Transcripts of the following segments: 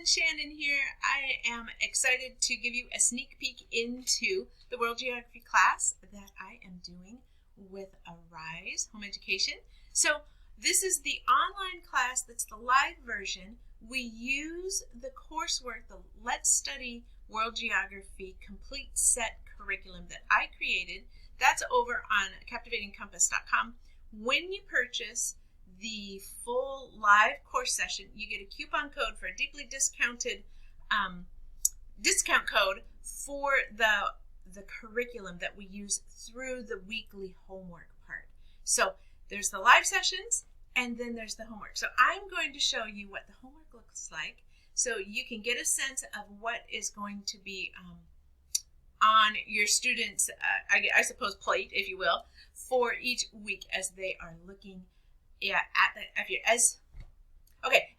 Shannon here. I am excited to give you a sneak peek into the World Geography class that I am doing with Arise Home Education. So this is the online class that's the live version. We use the coursework, the Let's Study World Geography complete set curriculum that I created. That's over on captivatingcompass.com. When you purchase the full live course session, you get a coupon code for a deeply discounted discount code for the curriculum that we use through the weekly homework part. So there's the live sessions and then there's the homework. So I'm going to show you what the homework looks like so you can get a sense of what is going to be on your students' I suppose plate, if you will, for each week as they are looking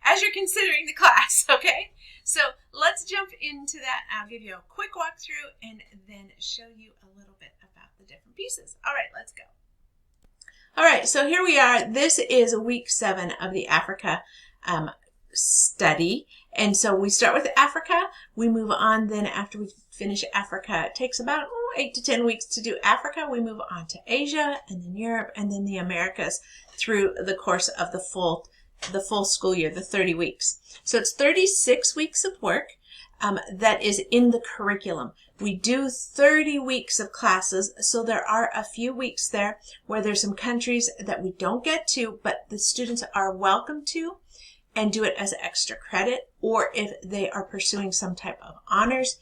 as you're considering the class. Okay, so let's jump into that. I'll give you a quick walkthrough and then show you a little bit about the different pieces. All right, let's go. All right, so here we are. This is week 7 of the Africa study, and so we start with Africa. We move on then after we finish Africa. It takes about 8 to 10 weeks to do Africa. We move on to Asia and then Europe and then the Americas through the course of the full school year, the 30 weeks. So it's 36 weeks of work that is in the curriculum. We do 30 weeks of classes, so there are a few weeks there where there's some countries that we don't get to, but the students are welcome to and do it as extra credit, or if they are pursuing some type of honors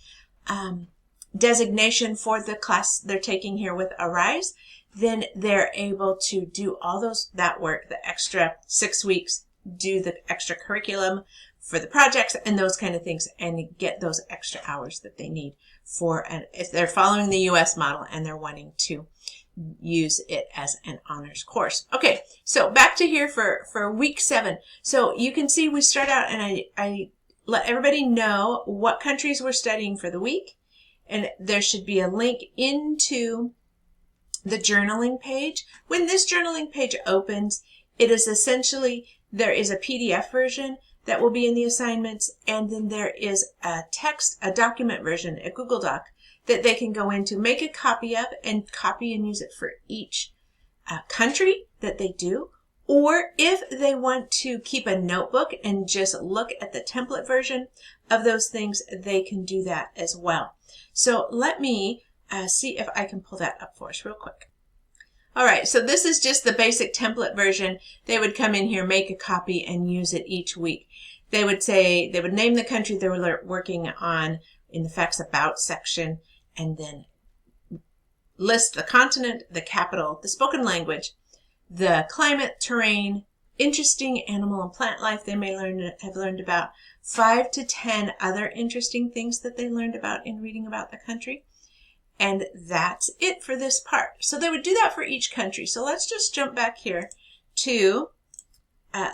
designation for the class they're taking here with Arise, then they're able to do all that work, the extra 6 weeks, do the extra curriculum for the projects and those kind of things, and get those extra hours that they need for, and if they're following the U.S. model and they're wanting to use it as an honors course. Okay, so back to here for week 7. So you can see we start out, and I let everybody know what countries we're studying for the week, and there should be a link into the journaling page. When this journaling page opens, it is essentially, there is a PDF version that will be in the assignments, and then there is a document version, a Google Doc, that they can go into, make a copy of, and copy and use it for each country that they do. Or if they want to keep a notebook and just look at the template version of those things, they can do that as well. So let me see if I can pull that up for us real quick. All right, so this is just the basic template version. They would come in here, make a copy, and use it each week. They would name the country they were working on in the Facts About section, and then list the continent, the capital, the spoken language, the climate, terrain, interesting animal and plant life they may have learned about, 5 to 10 other interesting things that they learned about in reading about the country. And that's it for this part. So they would do that for each country. So let's just jump back here to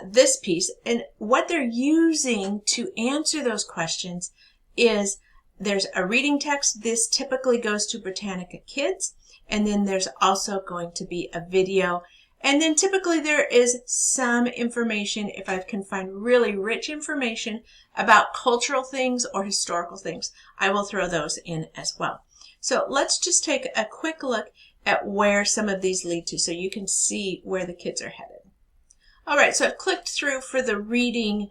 this piece. And what they're using to answer those questions is there's a reading text. This typically goes to Britannica Kids. And then there's also going to be a video. And then typically there is some information, if I can find really rich information about cultural things or historical things, I will throw those in as well. So let's just take a quick look at where some of these lead to so you can see where the kids are headed. All right, so I've clicked through for the reading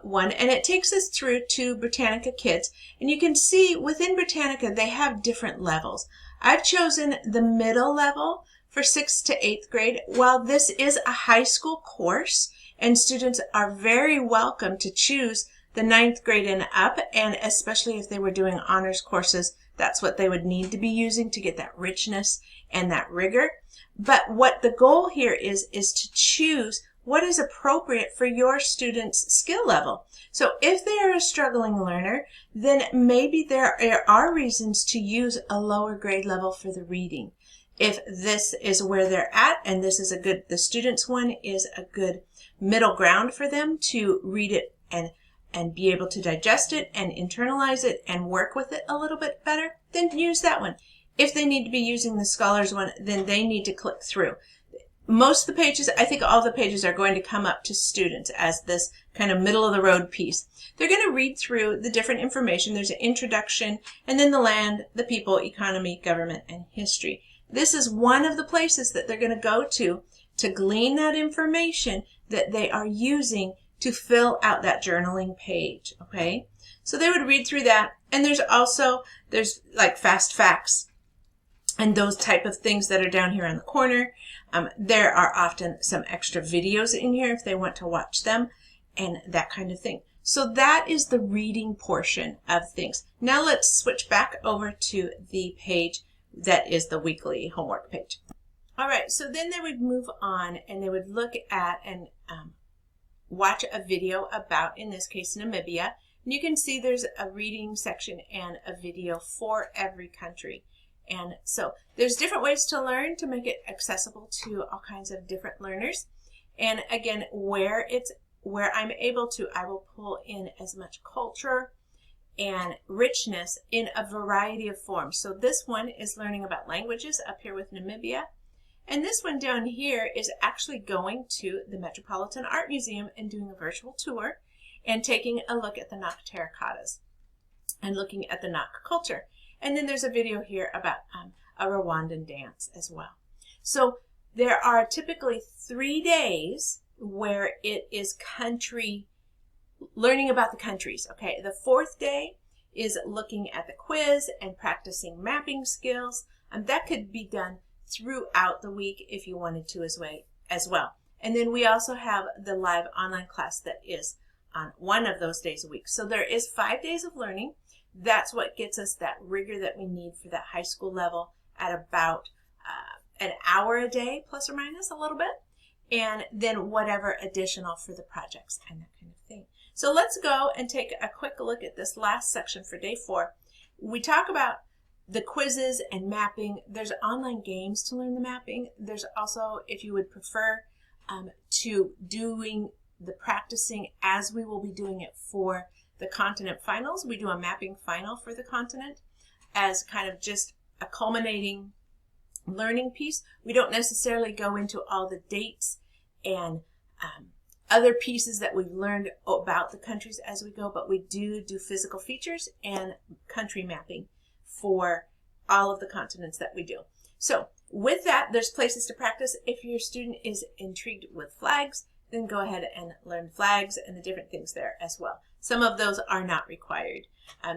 one, and it takes us through to Britannica Kids. And you can see within Britannica, they have different levels. I've chosen the middle level for 6th to 8th grade. While this is a high school course, and students are very welcome to choose the 9th grade and up, and especially if they were doing honors courses, that's what they would need to be using to get that richness and that rigor. But what the goal here is to choose what is appropriate for your student's skill level. So if they are a struggling learner, then maybe there are reasons to use a lower grade level for the reading. If this is where they're at, and this is the student's one is a good middle ground for them to read it and be able to digest it and internalize it and work with it a little bit better, then use that one. If they need to be using the Scholars one, then they need to click through. most of the pages, I think all the pages are going to come up to students as this kind of middle of the road piece. They're going to read through the different information. There's an introduction, and then the land, the people, economy, government, and history. This is one of the places that they're going to go to glean that information that they are using to fill out that journaling page, okay? So they would read through that, and there's like fast facts and those type of things that are down here on the corner. There are often some extra videos in here if they want to watch them and that kind of thing. So that is the reading portion of things. Now let's switch back over to the page that is the weekly homework page. All right, so then they would move on and they would look at and watch a video about, in this case, Namibia. And you can see there's a reading section and a video for every country. And so there's different ways to learn to make it accessible to all kinds of different learners. And again, where I'm able to, I will pull in as much culture and richness in a variety of forms. So this one is learning about languages up here with Namibia. And this one down here is actually going to the Metropolitan Art Museum and doing a virtual tour and taking a look at the Nok terracottas and looking at the Nok culture. And then there's a video here about a Rwandan dance as well. So there are typically 3 days where it is learning about the countries. Okay, the 4th day is looking at the quiz and practicing mapping skills. That could be done throughout the week if you wanted to as well. And then we also have the live online class that is on one of those days a week. So there is 5 days of learning. That's what gets us that rigor that we need for that high school level at about an hour a day, plus or minus a little bit. And then whatever additional for the projects and that kind of thing. So let's go and take a quick look at this last section for day 4. We talk about the quizzes and mapping. There's online games to learn the mapping. There's also, if you would prefer, to doing the practicing as we will be doing it for the continent finals. We do a mapping final for the continent as kind of just a culminating learning piece. We don't necessarily go into all the dates and other pieces that we've learned about the countries as we go, but we do physical features and country mapping for all of the continents that we do. So with that, there's places to practice. If your student is intrigued with flags, then go ahead and learn flags and the different things there as well. Some of those are not required.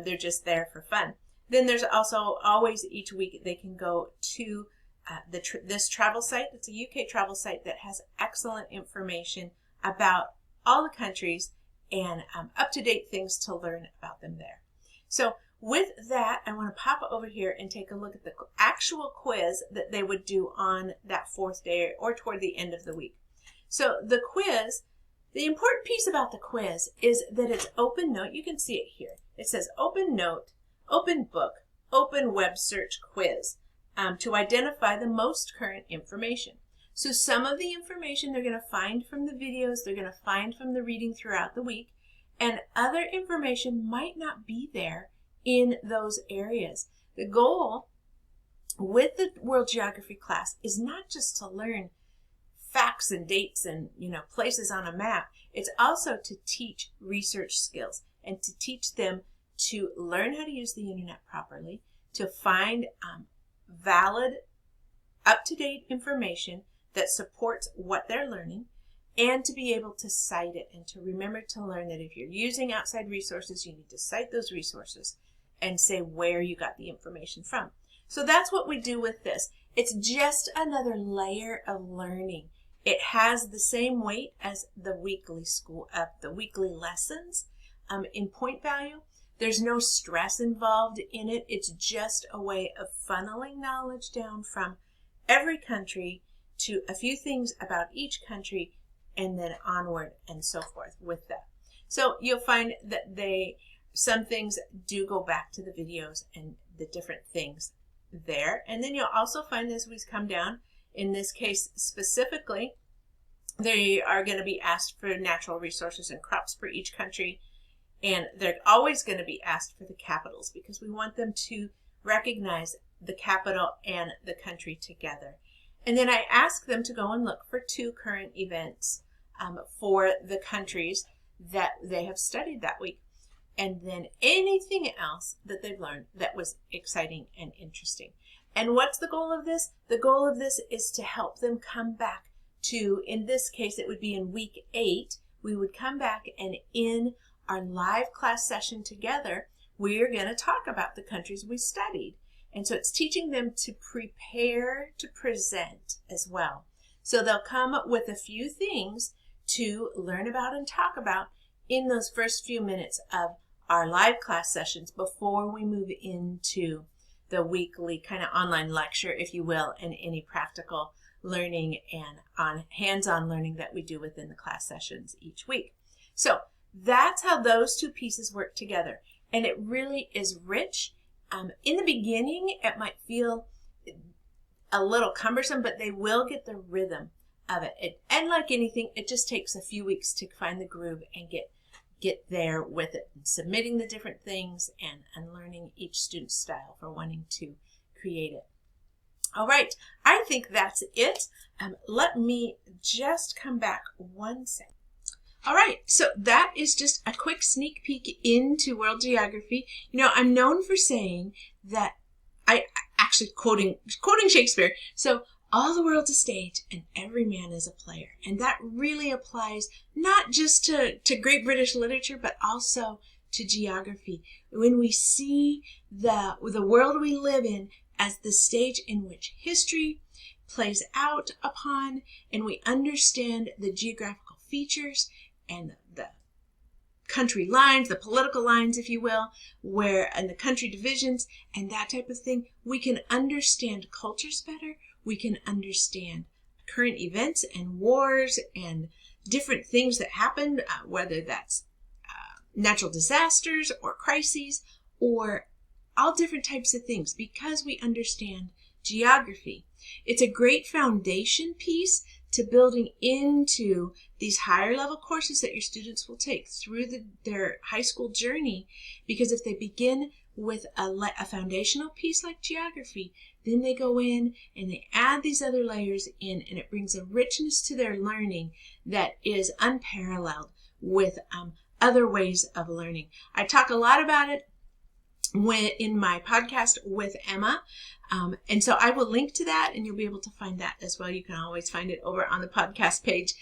They're just there for fun. Then there's also always each week they can go to this travel site. It's a UK travel site that has excellent information about all the countries and up-to-date things to learn about them there. So with that, I want to pop over here and take a look at the actual quiz that they would do on that 4th day or toward the end of the week. So the quiz, the important piece about the quiz is that it's open note. You can see it here. It says open note, open book, open web search quiz to identify the most current information. So some of the information they're going to find from the videos, they're going to find from the reading throughout the week, and other information might not be there in those areas. The goal with the World Geography class is not just to learn facts and dates and places on a map. It's also to teach research skills and to teach them to learn how to use the internet properly, to find valid, up-to-date information that supports what they're learning, and to be able to cite it and to remember to learn that if you're using outside resources, you need to cite those resources and say where you got the information from. So that's what we do with this. It's just another layer of learning. It has the same weight as the weekly lessons in point value. There's no stress involved in it. It's just a way of funneling knowledge down from every country to a few things about each country and then onward and so forth with that. So you'll find that some things do go back to the videos and the different things there. And then you'll also find as we come down, in this case specifically, they are going to be asked for natural resources and crops for each country. And they're always going to be asked for the capitals because we want them to recognize the capital and the country together. And then I ask them to go and look for 2 current events for the countries that they have studied that week. And then anything else that they've learned that was exciting and interesting. And what's the goal of this? The goal of this is to help them come back to, in this case, it would be in week 8, we would come back, and in our live class session together, we're going to talk about the countries we studied. And so it's teaching them to prepare to present as well. So they'll come up with a few things to learn about and talk about in those first few minutes of our live class sessions before we move into the weekly kind of online lecture, if you will, and any practical learning and on hands-on learning that we do within the class sessions each week. So that's how those 2 pieces work together. And it really is rich. In the beginning, it might feel a little cumbersome, but they will get the rhythm of it. And like anything, it just takes a few weeks to find the groove and get there with it, and submitting the different things and learning each student's style for wanting to create it. All right, I think that's it. Let me just come back one second. All right, so that is just a quick sneak peek into world geography. You know, I'm known for saying that I actually quoting Shakespeare. So all the world's a stage and every man is a player. And that really applies not just to Great British literature, but also to geography. When we see the world we live in as the stage in which history plays out upon, and we understand the geographical features and the country lines, the political lines, if you will, and the country divisions and that type of thing, we can understand cultures better. We can understand current events and wars and different things that happen, whether that's natural disasters or crises or all different types of things, because we understand geography. It's a great foundation piece to building into these higher level courses that your students will take through their high school journey, because if they begin with a foundational piece like geography, then they go in and they add these other layers in, and it brings a richness to their learning that is unparalleled with other ways of learning. I talk a lot about it in my podcast with Emma, and so I will link to that, and you'll be able to find that as well. You can always find it over on the podcast page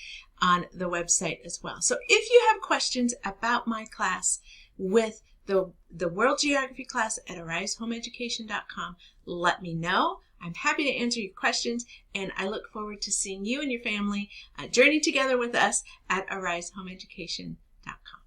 on the website as well. So if you have questions about my class with the World Geography class at arisehomeeducation.com, let me know. I'm happy to answer your questions, and I look forward to seeing you and your family journey together with us at arisehomeeducation.com.